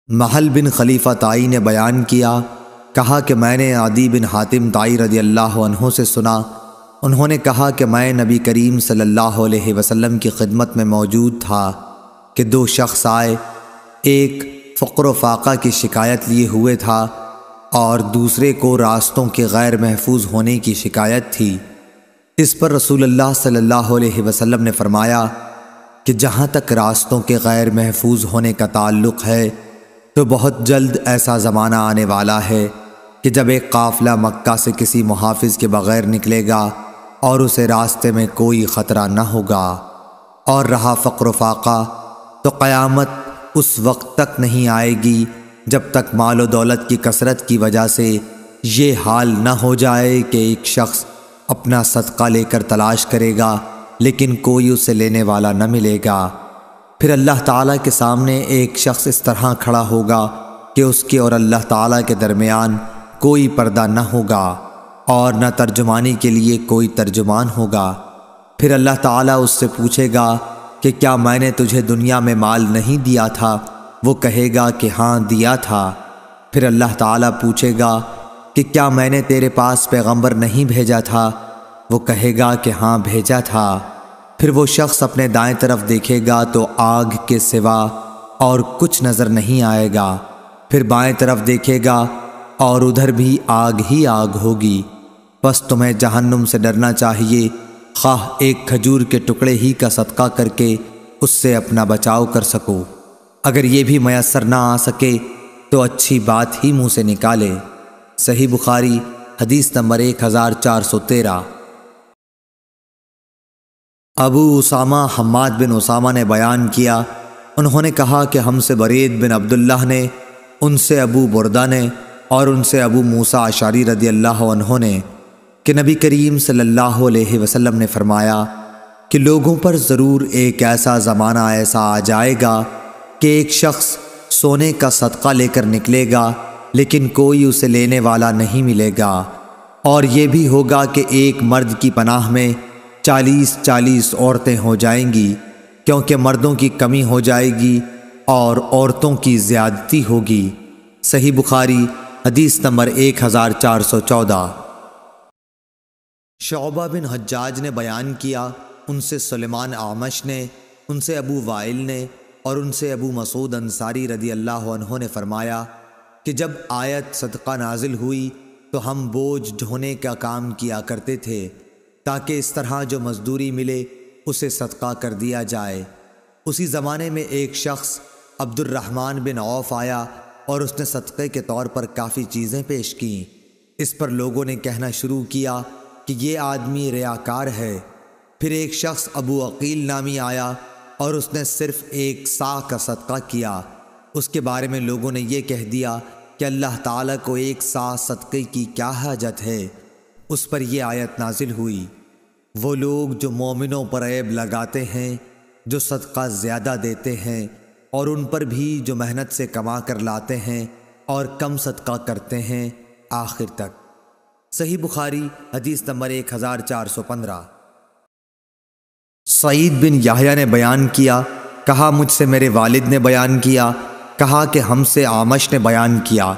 محل بن خلیفہ طائی نے بیان کیا، کہا کہ میں نے عدی بن حاتم طائی رضی اللہ عنہ سے سنا، انہوں نے کہا کہ میں نبی کریم صلی اللہ علیہ وسلم کی خدمت میں موجود تھا کہ دو شخص آئے، ایک فقر و فاقہ کی شکایت لیے ہوئے تھا اور دوسرے کو راستوں کے غیر محفوظ ہونے کی شکایت تھی۔ اس پر رسول اللہ صلی اللہ علیہ وسلم نے فرمایا کہ جہاں تک راستوں کے غیر محفوظ ہونے کا تعلق ہے تو بہت جلد ایسا زمانہ آنے والا ہے کہ جب ایک قافلہ مکہ سے کسی محافظ کے بغیر نکلے گا اور اسے راستے میں کوئی خطرہ نہ ہوگا، اور رہا فقر و فاقہ تو قیامت اس وقت تک نہیں آئے گی جب تک مال و دولت کی کثرت کی وجہ سے یہ حال نہ ہو جائے کہ ایک شخص اپنا صدقہ لے کر تلاش کرے گا لیکن کوئی اسے لینے والا نہ ملے گا۔ پھر اللہ تعالیٰ کے سامنے ایک شخص اس طرح کھڑا ہوگا کہ اس کے اور اللہ تعالیٰ کے درمیان کوئی پردہ نہ ہوگا اور نہ ترجمانی کے لیے کوئی ترجمان ہوگا۔ پھر اللہ تعالیٰ اس سے پوچھے گا کہ کیا میں نے تجھے دنیا میں مال نہیں دیا تھا؟ وہ کہے گا کہ ہاں دیا تھا۔ پھر اللہ تعالیٰ پوچھے گا کہ کیا میں نے تیرے پاس پیغمبر نہیں بھیجا تھا؟ وہ کہے گا کہ ہاں بھیجا تھا۔ پھر وہ شخص اپنے دائیں طرف دیکھے گا تو آگ کے سوا اور کچھ نظر نہیں آئے گا، پھر بائیں طرف دیکھے گا اور ادھر بھی آگ ہی آگ ہوگی۔ بس تمہیں جہنم سے ڈرنا چاہیے، خواہ ایک کھجور کے ٹکڑے ہی کا صدقہ کر کے اس سے اپنا بچاؤ کر سکو، اگر یہ بھی میسر نہ آ سکے تو اچھی بات ہی منہ سے نکالے۔ صحیح بخاری حدیث نمبر 1413۔ ابو اسامہ حماد بن اسامہ نے بیان کیا، انہوں نے کہا کہ ہم سے برید بن عبداللہ نے، ان سے ابو بردہ نے اور ان سے ابو موسیٰ اشعری رضی اللہ عنہ نے کہ نبی کریم صلی اللہ علیہ وسلم نے فرمایا کہ لوگوں پر ضرور ایک ایسا زمانہ ایسا آ جائے گا کہ ایک شخص سونے کا صدقہ لے کر نکلے گا لیکن کوئی اسے لینے والا نہیں ملے گا، اور یہ بھی ہوگا کہ ایک مرد کی پناہ میں 40 عورتیں ہو جائیں گی، کیونکہ مردوں کی کمی ہو جائے گی اور عورتوں کی زیادتی ہوگی۔ صحیح بخاری حدیث نمبر 1414۔ شعبہ بن حجاج نے بیان کیا، ان سے سلیمان اعمش نے، ان سے ابو وائل نے اور ان سے ابو مسعود انصاری رضی اللہ عنہ نے فرمایا کہ جب آیت صدقہ نازل ہوئی تو ہم بوجھ ڈھونے کا کام کیا کرتے تھے تاکہ اس طرح جو مزدوری ملے اسے صدقہ کر دیا جائے۔ اسی زمانے میں ایک شخص عبد الرحمن بن عوف آیا اور اس نے صدقے کے طور پر کافی چیزیں پیش کیں۔ اس پر لوگوں نے کہنا شروع کیا کہ یہ آدمی ریاکار ہے۔ پھر ایک شخص ابو عقیل نامی آیا اور اس نے صرف 1 صاع کا صدقہ کیا۔ اس کے بارے میں لوگوں نے یہ کہہ دیا کہ اللہ تعالیٰ کو 1 صاع صدقے کی کیا حاجت ہے؟ اس پر یہ آیت نازل ہوئی، وہ لوگ جو مومنوں پر عیب لگاتے ہیں، جو صدقہ زیادہ دیتے ہیں، اور ان پر بھی جو محنت سے کما کر لاتے ہیں اور کم صدقہ کرتے ہیں، آخر تک۔ صحیح بخاری حدیث نمبر 1415۔ سعید بن یحییٰ نے بیان کیا، کہا مجھ سے میرے والد نے بیان کیا، کہا کہ ہم سے اعمش نے بیان کیا،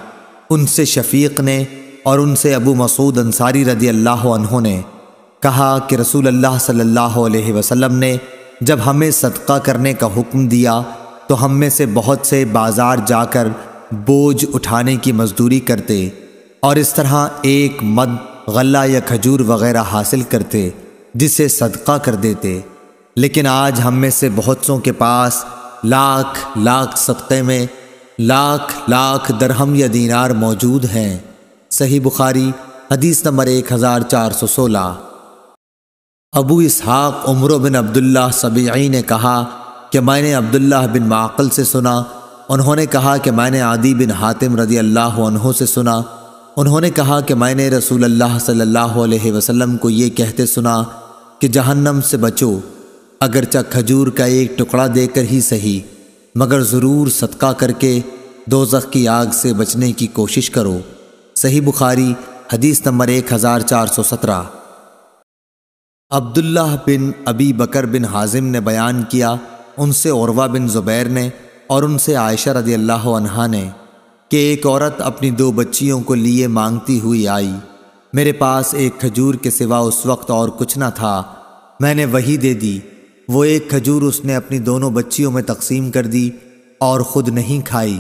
ان سے شفیق نے اور ان سے ابو مسعود انصاری رضی اللہ عنہ نے کہا کہ رسول اللہ صلی اللہ علیہ وسلم نے جب ہمیں صدقہ کرنے کا حکم دیا تو ہم میں سے بہت سے بازار جا کر بوجھ اٹھانے کی مزدوری کرتے اور اس طرح ایک مد غلہ یا کھجور وغیرہ حاصل کرتے جسے صدقہ کر دیتے، لیکن آج ہم میں سے بہت سوں کے پاس لاکھ صدقے میں لاکھ درہم یا دینار موجود ہیں۔ صحیح بخاری حدیث نمبر 1416۔ ابو اسحاق عمر بن عبداللہ سبیعی نے کہا کہ میں نے عبداللہ بن معقل سے سنا، انہوں نے کہا کہ میں نے عدی بن حاتم رضی اللہ عنہ سے سنا، انہوں نے کہا کہ میں نے رسول اللہ صلی اللہ علیہ وسلم کو یہ کہتے سنا کہ جہنم سے بچو، اگرچہ کھجور کا ایک ٹکڑا دے کر ہی صحیح، مگر ضرور صدقہ کر کے دوزخ کی آگ سے بچنے کی کوشش کرو۔ صحیح بخاری حدیث نمبر 1417۔ عبداللہ بن ابی بکر بن حازم نے بیان کیا، ان سے عروہ بن زبیر نے، اور ان سے عائشہ رضی اللہ عنہا نے کہ ایک عورت اپنی 2 بچیوں کو لیے مانگتی ہوئی آئی۔ میرے پاس ایک کھجور کے سوا اس وقت اور کچھ نہ تھا، میں نے وہی دے دی۔ وہ ایک کھجور اس نے اپنی دونوں بچیوں میں تقسیم کر دی اور خود نہیں کھائی،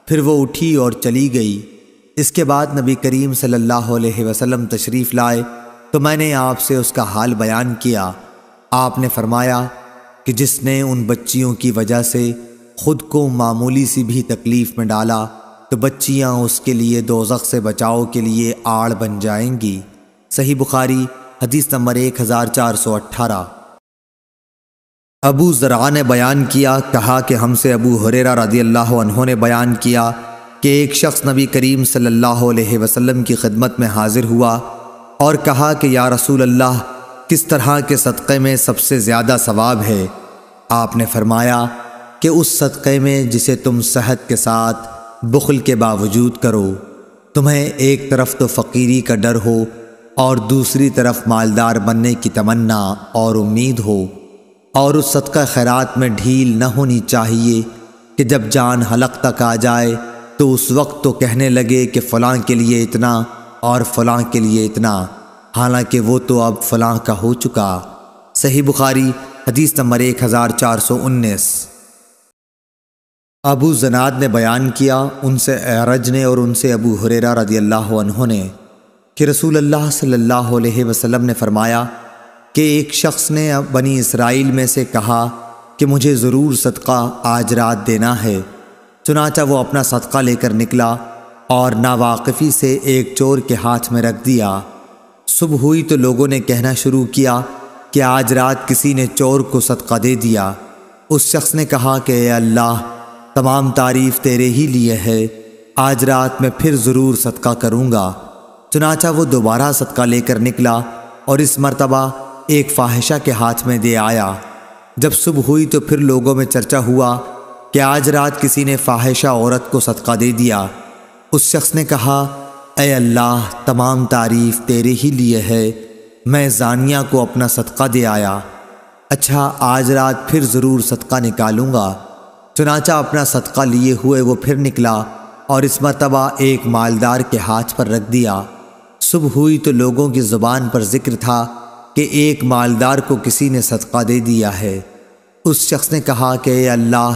پھر وہ اٹھی اور چلی گئی۔ اس کے بعد نبی کریم صلی اللہ علیہ وسلم تشریف لائے تو میں نے آپ سے اس کا حال بیان کیا۔ آپ نے فرمایا کہ جس نے ان بچیوں کی وجہ سے خود کو معمولی سی بھی تکلیف میں ڈالا تو بچیاں اس کے لیے دوزخ سے بچاؤ کے لیے آڑ بن جائیں گی۔ صحیح بخاری حدیث نمبر 1418۔ ابو زرعہ نے بیان کیا، کہا کہ ہم سے ابو ہریرہ رضی اللہ عنہ نے بیان کیا کہ ایک شخص نبی کریم صلی اللہ علیہ وسلم کی خدمت میں حاضر ہوا اور کہا کہ یا رسول اللہ، کس طرح کے صدقے میں سب سے زیادہ ثواب ہے؟ آپ نے فرمایا کہ اس صدقے میں جسے تم صحت کے ساتھ بخل کے باوجود کرو، تمہیں ایک طرف تو فقیری کا ڈر ہو اور دوسری طرف مالدار بننے کی تمنا اور امید ہو، اور اس صدقہ خیرات میں ڈھیل نہ ہونی چاہیے کہ جب جان حلق تک آ جائے تو اس وقت تو کہنے لگے کہ فلاں کے لیے اتنا اور فلاں کے لیے اتنا، حالانکہ وہ تو اب فلاں کا ہو چکا۔ صحیح بخاری حدیث نمبر 1419۔ ابو زناد نے بیان کیا، ان سے اعرج نے اور ان سے ابو ہریرہ رضی اللہ عنہ نے کہ رسول اللہ صلی اللہ علیہ وسلم نے فرمایا کہ ایک شخص نے بنی اسرائیل میں سے کہا کہ مجھے ضرور صدقہ آج رات دینا ہے، چنانچہ وہ اپنا صدقہ لے کر نکلا اور ناواقفی سے ایک چور کے ہاتھ میں رکھ دیا۔ صبح ہوئی تو لوگوں نے کہنا شروع کیا کہ آج رات کسی نے چور کو صدقہ دے دیا۔ اس شخص نے کہا کہ اے اللہ، تمام تعریف تیرے ہی لیے ہے، آج رات میں پھر ضرور صدقہ کروں گا۔ چنانچہ وہ دوبارہ صدقہ لے کر نکلا اور اس مرتبہ ایک فاحشہ کے ہاتھ میں دے آیا۔ جب صبح ہوئی تو پھر لوگوں میں چرچا ہوا کہ آج رات کسی نے فاحشہ عورت کو صدقہ دے دیا۔ اس شخص نے کہا اے اللہ، تمام تعریف تیرے ہی لیے ہے، میں زانیہ کو اپنا صدقہ دے آیا، اچھا آج رات پھر ضرور صدقہ نکالوں گا۔ چنانچہ اپنا صدقہ لیے ہوئے وہ پھر نکلا اور اس مرتبہ ایک مالدار کے ہاتھ پر رکھ دیا۔ صبح ہوئی تو لوگوں کی زبان پر ذکر تھا کہ ایک مالدار کو کسی نے صدقہ دے دیا ہے۔ اس شخص نے کہا کہ اے اللہ،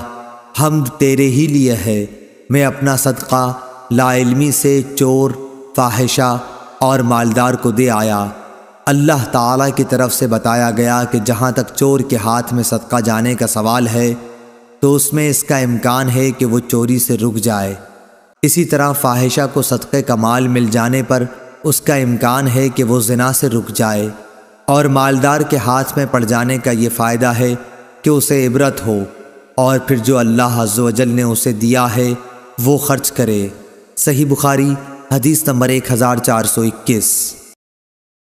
حمد تیرے ہی لیے ہے، میں اپنا صدقہ لا علمی سے چور، فاحشہ اور مالدار کو دے آیا۔ اللہ تعالیٰ کی طرف سے بتایا گیا کہ جہاں تک چور کے ہاتھ میں صدقہ جانے کا سوال ہے تو اس میں اس کا امکان ہے کہ وہ چوری سے رک جائے۔ اسی طرح فاحشہ کو صدقے کا مال مل جانے پر اس کا امکان ہے کہ وہ زنا سے رک جائے، اور مالدار کے ہاتھ میں پڑ جانے کا یہ فائدہ ہے کہ اسے عبرت ہو، اور پھر جو اللہ عز و جل نے اسے دیا ہے وہ خرچ کرے۔ صحیح بخاری حدیث نمبر 1421۔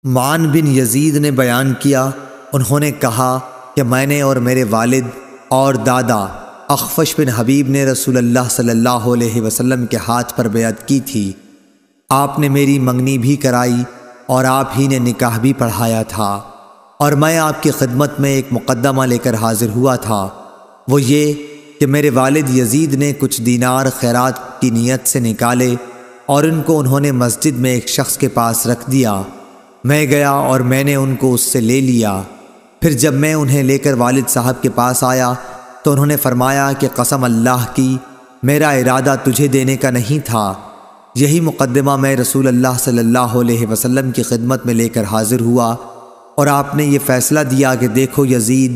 معن بن یزید نے بیان کیا، انہوں نے کہا کہ میں نے اور میرے والد اور دادا اخفش بن حبیب نے رسول اللہ صلی اللہ علیہ وسلم کے ہاتھ پر بیعت کی تھی۔ آپ نے میری منگنی بھی کرائی اور آپ ہی نے نکاح بھی پڑھایا تھا، اور میں آپ کی خدمت میں ایک مقدمہ لے کر حاضر ہوا تھا، وہ یہ کہ میرے والد یزید نے کچھ دینار خیرات کی نیت سے نکالے اور ان کو انہوں نے مسجد میں ایک شخص کے پاس رکھ دیا۔ میں گیا اور میں نے ان کو اس سے لے لیا۔ پھر جب میں انہیں لے کر والد صاحب کے پاس آیا تو انہوں نے فرمایا کہ قسم اللہ کی، میرا ارادہ تجھے دینے کا نہیں تھا۔ یہی مقدمہ میں رسول اللہ صلی اللہ علیہ وسلم کی خدمت میں لے کر حاضر ہوا، اور آپ نے یہ فیصلہ دیا کہ دیکھو یزید،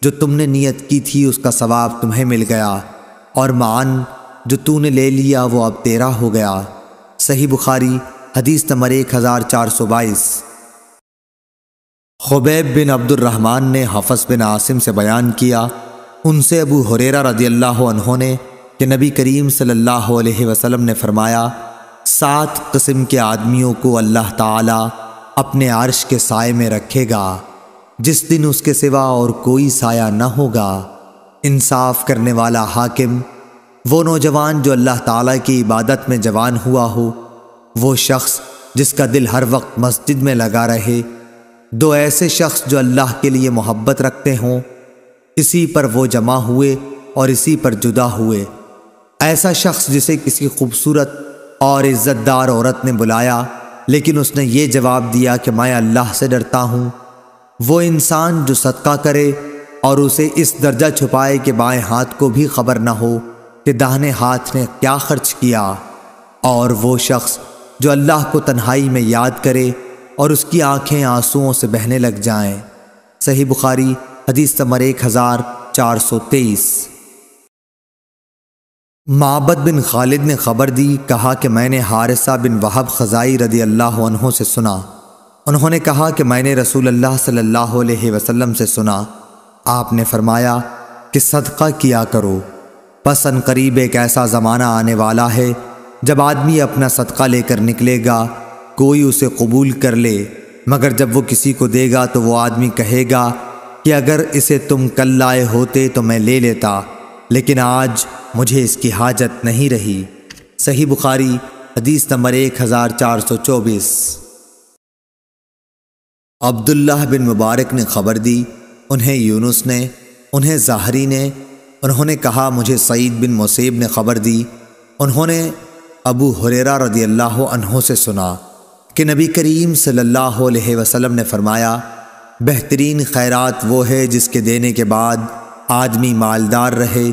جو تم نے نیت کی تھی اس کا ثواب تمہیں مل گیا، اور معن جو تو نے لے لیا وہ اب تیرا ہو گیا۔ صحیح بخاری حدیث نمبر 1422۔ خبیب بن عبد الرحمن نے حفص بن عاصم سے بیان کیا، ان سے ابو ہریرہ رضی اللہ عنہ نے کہ نبی کریم صلی اللہ علیہ وسلم نے فرمایا، 7 قسم کے آدمیوں کو اللہ تعالی اپنے عرش کے سائے میں رکھے گا، جس دن اس کے سوا اور کوئی سایہ نہ ہوگا۔ انصاف کرنے والا حاکم، وہ نوجوان جو اللہ تعالیٰ کی عبادت میں جوان ہوا ہو، وہ شخص جس کا دل ہر وقت مسجد میں لگا رہے، 2 ایسے شخص جو اللہ کے لیے محبت رکھتے ہوں، اسی پر وہ جمع ہوئے اور اسی پر جدا ہوئے۔ ایسا شخص جسے کسی خوبصورت اور عزت دار عورت نے بلایا لیکن اس نے یہ جواب دیا کہ میں اللہ سے ڈرتا ہوں، وہ انسان جو صدقہ کرے اور اسے اس درجہ چھپائے کہ بائیں ہاتھ کو بھی خبر نہ ہو کہ داہنے ہاتھ نے کیا خرچ کیا، اور وہ شخص جو اللہ کو تنہائی میں یاد کرے اور اس کی آنکھیں آنسوؤں سے بہنے لگ جائیں۔ صحیح بخاری حدیث نمبر 1423۔ معبد بن خالد نے خبر دی، کہا کہ میں نے حارثہ بن وہب خزائی رضی اللہ عنہ سے سنا، انہوں نے کہا کہ میں نے رسول اللہ صلی اللہ علیہ وسلم سے سنا، آپ نے فرمایا کہ صدقہ کیا کرو، پس ان قریب ایک ایسا زمانہ آنے والا ہے جب آدمی اپنا صدقہ لے کر نکلے گا، کوئی اسے قبول کر لے، مگر جب وہ کسی کو دے گا تو وہ آدمی کہے گا کہ اگر اسے تم کل لائے ہوتے تو میں لے لیتا، لیکن آج مجھے اس کی حاجت نہیں رہی۔ صحیح بخاری حدیث نمبر 1424۔ عبداللہ بن مبارک نے خبر دی، انہیں یونس نے، انہیں زہری نے، انہوں نے کہا مجھے سعید بن مسیب نے خبر دی، انہوں نے ابو ہریرہ رضی اللہ عنہ سے سنا کہ نبی کریم صلی اللہ علیہ وسلم نے فرمایا، بہترین خیرات وہ ہے جس کے دینے کے بعد آدمی مالدار رہے،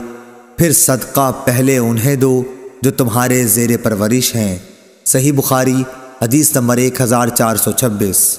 پھر صدقہ پہلے انہیں دو جو تمہارے زیر پرورش ہیں۔ صحیح بخاری حدیث نمبر 1426۔